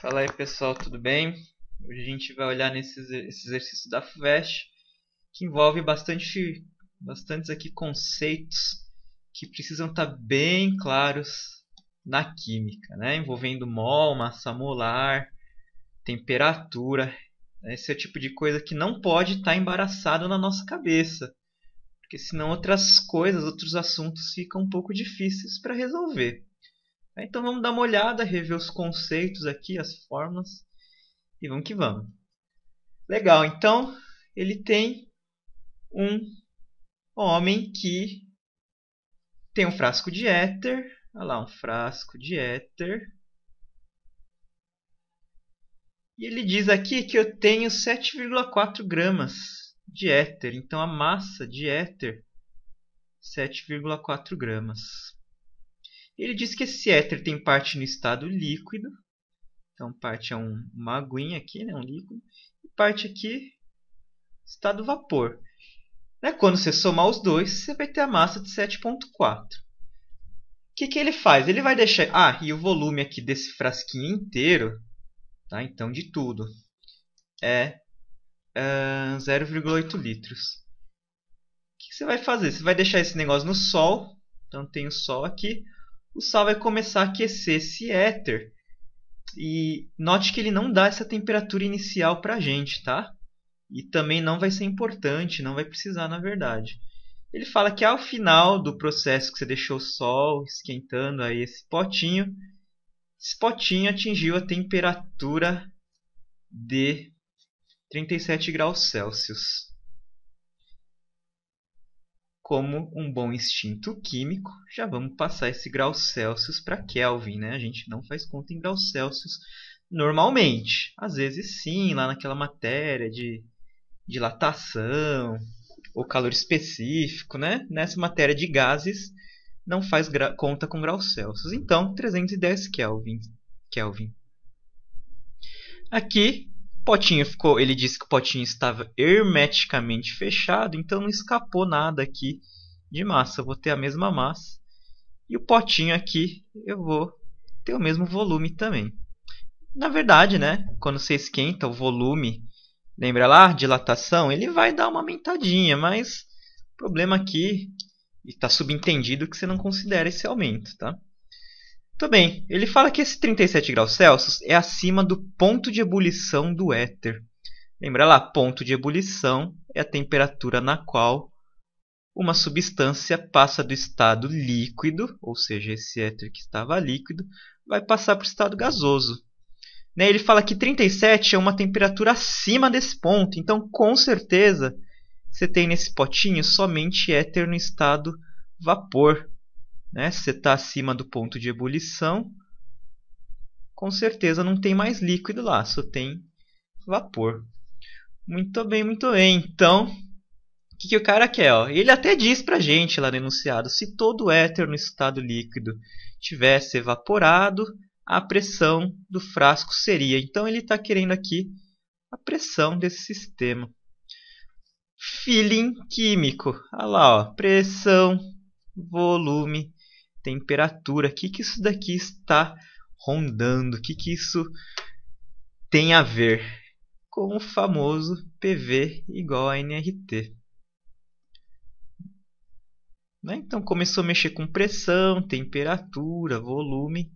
Fala aí pessoal, tudo bem? Hoje a gente vai olhar esse exercício da FUVEST que envolve bastantes aqui conceitos que precisam estar bem claros na química, né? Envolvendo mol, massa molar, temperatura. Esse é o tipo de coisa que não pode estar embaraçado na nossa cabeça, porque senão outras coisas, outros assuntos ficam um pouco difíceis para resolver. Então vamos dar uma olhada, rever os conceitos aqui, as fórmulas e vamos que vamos. Legal, então ele tem um homem que tem um frasco de éter. Olha lá, um frasco de éter. E ele diz aqui que eu tenho 7,4 gramas de éter. Então a massa de éter, 7,4 gramas. Ele diz que esse éter tem parte no estado líquido. Então parte é uma aguinha aqui, né, um líquido. E parte aqui, estado vapor. Quando você somar os dois, você vai ter a massa de 7,4. O que ele faz? Ele vai deixar... e o volume aqui desse frasquinho inteiro, tá? Então de tudo, é 0,8 litros. O que você vai fazer? Você vai deixar esse negócio no sol. Então tem o sol aqui. O sol vai começar a aquecer esse éter. E note que ele não dá essa temperatura inicial para a gente, tá? E também não vai ser importante, não vai precisar na verdade. Ele fala que ao final do processo que você deixou o sol esquentando aí esse potinho atingiu a temperatura de 37 graus Celsius. Como um bom instinto químico, já vamos passar esse grau Celsius para Kelvin, né? A gente não faz conta em graus Celsius normalmente. Às vezes sim, lá naquela matéria de dilatação ou calor específico, né? Nessa matéria de gases não faz conta com graus Celsius. Então, 310 Kelvin. Aqui, potinho ficou, ele disse que o potinho estava hermeticamente fechado, então não escapou nada aqui de massa. Eu vou ter a mesma massa. E o potinho aqui eu vou ter o mesmo volume também. Na verdade, né, quando você esquenta o volume, lembra lá, dilatação, ele vai dar uma aumentadinha, mas o problema aqui, está subentendido que você não considera esse aumento, tá? Muito bem, ele fala que esse 37 graus Celsius é acima do ponto de ebulição do éter. Lembra lá, ponto de ebulição é a temperatura na qual uma substância passa do estado líquido, ou seja, esse éter que estava líquido, vai passar para o estado gasoso. Ele fala que 37 é uma temperatura acima desse ponto, então com certeza você tem nesse potinho somente éter no estado vapor. Se você está acima do ponto de ebulição, com certeza não tem mais líquido lá, só tem vapor. Muito bem, muito bem. Então, o que o cara quer? Ele até diz para a gente lá no enunciado, se todo éter no estado líquido tivesse evaporado, a pressão do frasco seria. Então ele está querendo aqui a pressão desse sistema. Feeling químico. Olha lá, pressão, volume, temperatura. O que isso daqui está rondando? O que isso tem a ver com o famoso PV igual a nRT? Então começou a mexer com pressão, temperatura, volume.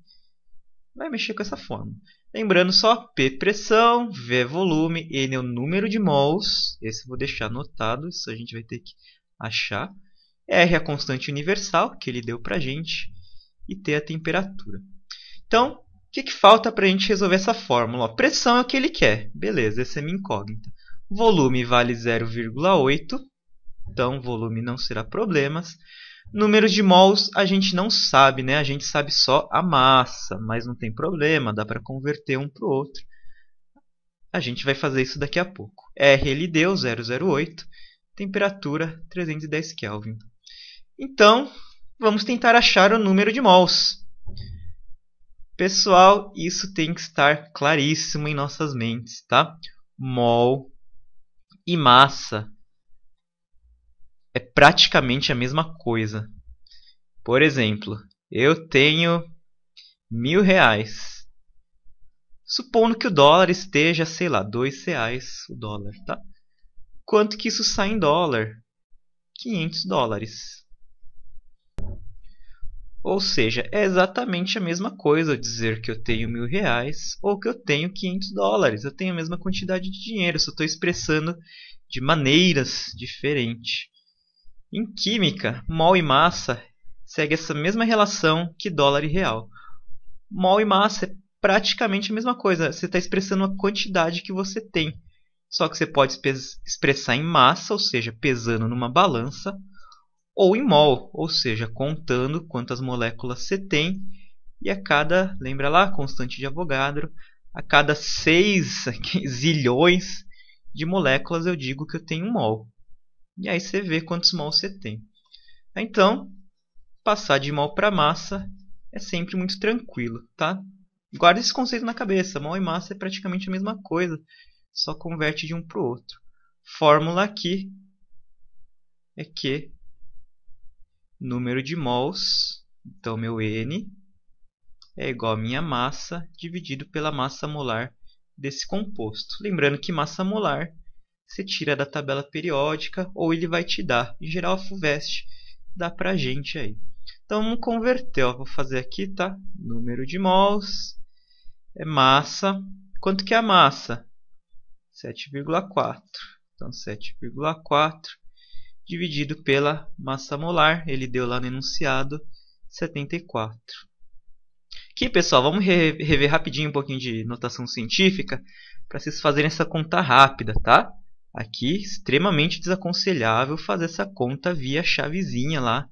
Vai mexer com essa fórmula. Lembrando só, P pressão, V volume, N é o número de mols. Esse eu vou deixar anotado, isso a gente vai ter que achar. R é a constante universal que ele deu para a gente. E T é a temperatura. Então, o que falta para a gente resolver essa fórmula? Pressão é o que ele quer. Beleza, essa é a minha incógnita. Volume vale 0,8. Então, volume não será problemas. Números de mols a gente não sabe, né? A gente sabe só a massa, mas não tem problema, dá para converter um para o outro. A gente vai fazer isso daqui a pouco. R ele deu 0,08, temperatura 310 Kelvin. Então, vamos tentar achar o número de mols. Pessoal, isso tem que estar claríssimo em nossas mentes, tá? Mol e massa é praticamente a mesma coisa. Por exemplo, eu tenho R$1.000. Supondo que o dólar esteja, sei lá, R$ 2 o dólar, tá? Quanto que isso sai em dólar? $500. Ou seja, é exatamente a mesma coisa dizer que eu tenho R$ 1.000 ou que eu tenho $500. Eu tenho a mesma quantidade de dinheiro, só estou expressando de maneiras diferentes. Em química, mol e massa segue essa mesma relação que dólar e real. Mol e massa é praticamente a mesma coisa. Você está expressando a quantidade que você tem. Só que você pode expressar em massa, ou seja, pesando numa balança, ou em mol, ou seja, contando quantas moléculas você tem. E a cada, lembra lá, constante de Avogadro, a cada 6 zilhões de moléculas eu digo que eu tenho um mol. E aí você vê quantos mols você tem. Então, passar de mol para massa é sempre muito tranquilo, tá? Guarda esse conceito na cabeça. Mol e massa é praticamente a mesma coisa, só converte de um para o outro. Fórmula aqui é Q, número de mols, então meu N é igual a minha massa dividido pela massa molar desse composto. Lembrando que massa molar você tira da tabela periódica ou ele vai te dar. Em geral, a FUVEST dá pra gente aí. Então, vamos converter. Ó. Vou fazer aqui, tá? Número de mols é massa. Quanto que é a massa? 7,4. Então, 7,4 dividido pela massa molar. Ele deu lá no enunciado 74. Aqui, pessoal, vamos rever rapidinho um pouquinho de notação científica para vocês fazerem essa conta rápida, tá? Aqui, extremamente desaconselhável fazer essa conta via chavezinha lá,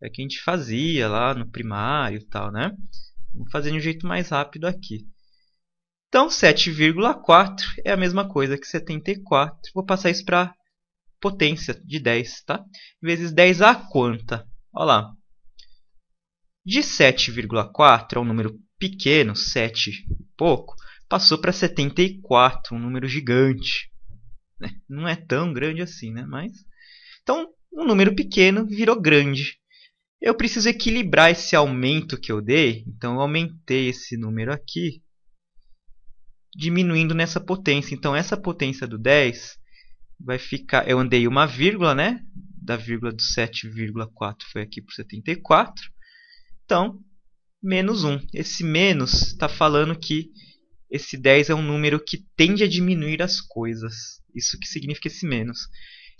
é que a gente fazia lá no primário e tal, né? Vamos fazer de um jeito mais rápido aqui. Então, 7,4 é a mesma coisa que 74. Vou passar isso para potência de 10, tá? Vezes 10 a quanta? Olha lá. De 7,4 é um número pequeno, 7 e pouco, passou para 74, um número gigante. Não é tão grande assim, né? Mas então, um número pequeno virou grande. Eu preciso equilibrar esse aumento que eu dei. Então, eu aumentei esse número aqui, diminuindo nessa potência. Então, essa potência do 10 vai ficar... Eu andei uma vírgula, né? Da vírgula do 7,4 foi aqui para 74. Então, menos 1. Esse menos está falando que esse 10 é um número que tende a diminuir as coisas. Isso que significa esse menos.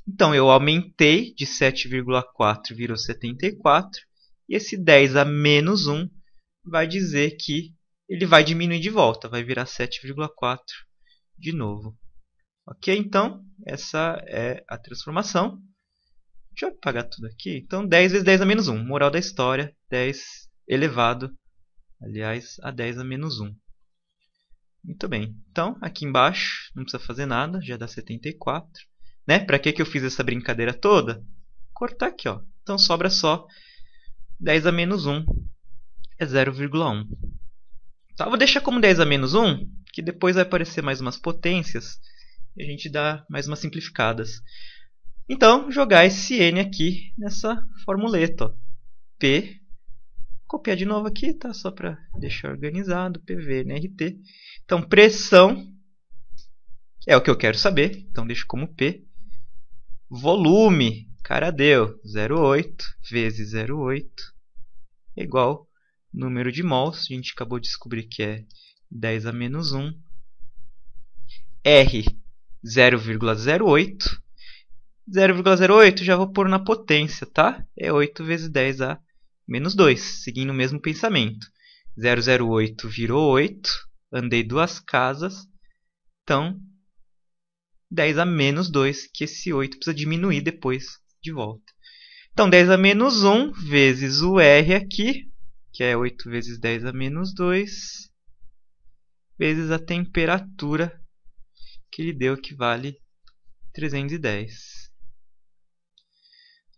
Então, eu aumentei de 7,4 virou 74. E esse 10 a menos 1 vai dizer que ele vai diminuir de volta. Vai virar 7,4 de novo. Ok? Então, essa é a transformação. Deixa eu apagar tudo aqui. Então, 10 vezes 10 a menos 1. Moral da história, 10 elevado, aliás, a 10 a menos 1. Muito bem. Então, aqui embaixo, não precisa fazer nada, já dá 74. Né? Para que eu fiz essa brincadeira toda? Cortar aqui, ó. Então, sobra só 10 a menos 1 é 0,1. Tá? Vou deixar como 10 a menos 1, que depois vai aparecer mais umas potências e a gente dá mais umas simplificadas. Então, jogar esse N aqui nessa formuleta. Ó. P, copiar de novo aqui, tá? Só para deixar organizado, PV, NRT. Então, pressão é o que eu quero saber, então deixo como P. Volume, cara, deu 0,8 vezes 0,8 igual número de mols. A gente acabou de descobrir que é 10 a menos 1. R, 0,08. 0,08 já vou pôr na potência, tá? É 8 vezes 10 a menos 2, seguindo o mesmo pensamento. 0,08 virou 8, andei duas casas, então 10 a menos 2, que esse 8 precisa diminuir depois de volta. Então 10 a menos 1 vezes o R aqui, que é 8 vezes 10 a menos 2, vezes a temperatura que ele deu, que vale 310.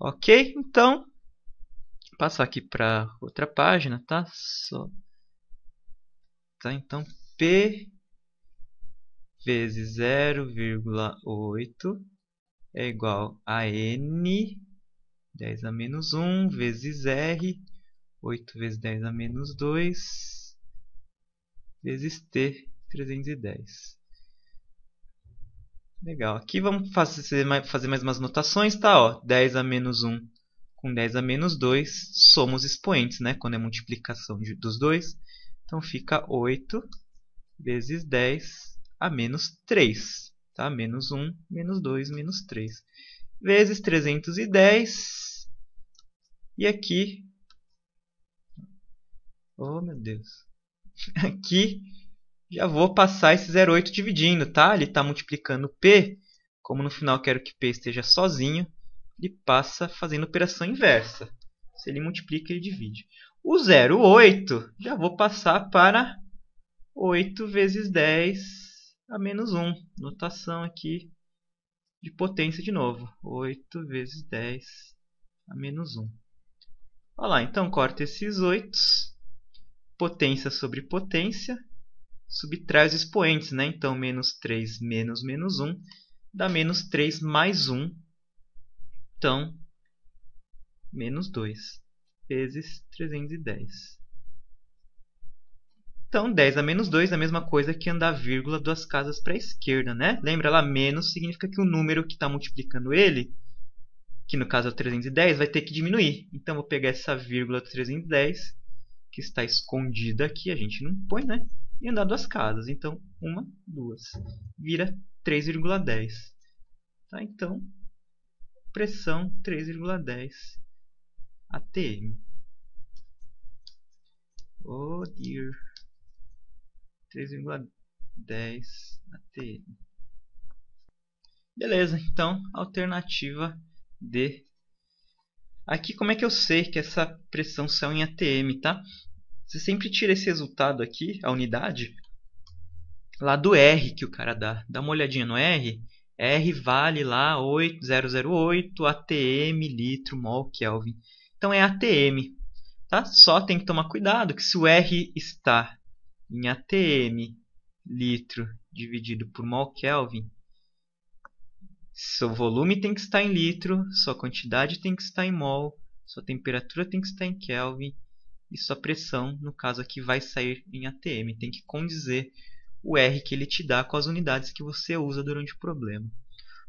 Ok? Então, vou passar aqui para outra página, tá? Tá? Então, P vezes 0,8 é igual a N, 10 a menos 1, vezes R, 8 vezes 10 a menos 2, vezes T, 310. Legal. Aqui vamos fazer mais umas notações, tá? Ó, 10 a menos 1 com 10 a menos 2 somos expoentes, né? Quando é multiplicação dos dois. Então fica 8 vezes 10 a menos 3. Tá? Menos 1, menos 2, menos 3. Vezes 310. E aqui... Oh, meu Deus. Aqui... Já vou passar esse 0,8 dividindo, tá? Ele está multiplicando P. Como no final eu quero que P esteja sozinho, ele passa fazendo operação inversa. Se ele multiplica, ele divide. O 0,8 já vou passar para 8 vezes 10 a menos 1. Notação aqui de potência de novo. 8 vezes 10 a menos 1. Olha lá, então corta esses 8. Potência sobre potência. Subtrai os expoentes, né? Então, menos 3 menos menos 1 dá menos 3 mais 1. Então, menos 2 vezes 310. Então, 10 a menos 2 é a mesma coisa que andar vírgula 2 casas para a esquerda, né? Lembra lá, menos significa que o número que está multiplicando ele, que no caso é o 310, vai ter que diminuir. Então, vou pegar essa vírgula do 310, que está escondida aqui, a gente não põe, né? E andar 2 casas. Então, 1, 2. Vira 3,10. Tá? Então, pressão 3,10 atm. Oh dear. 3,10 atm. Beleza, então, alternativa D. Aqui, como é que eu sei que essa pressão saiu em atm, tá? Você sempre tira esse resultado aqui, a unidade, lá do R que o cara dá. Dá uma olhadinha no R. R vale lá 0,008 atm litro mol Kelvin. Então é atm. Tá? Só tem que tomar cuidado que se o R está em atm litro dividido por mol Kelvin, seu volume tem que estar em litro, sua quantidade tem que estar em mol, sua temperatura tem que estar em Kelvin. E sua pressão, no caso aqui, vai sair em atm. Tem que condizer o R que ele te dá com as unidades que você usa durante o problema.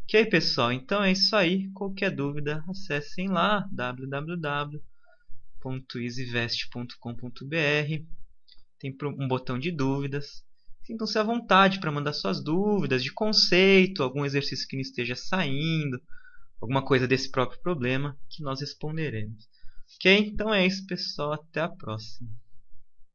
Ok, pessoal? Então é isso aí. Qualquer dúvida, acessem lá www.easyvest.com.br. Tem um botão de dúvidas. Sintam-se à vontade para mandar suas dúvidas de conceito, algum exercício que não esteja saindo, alguma coisa desse próprio problema que nós responderemos. Ok? Então é isso, pessoal. Até a próxima.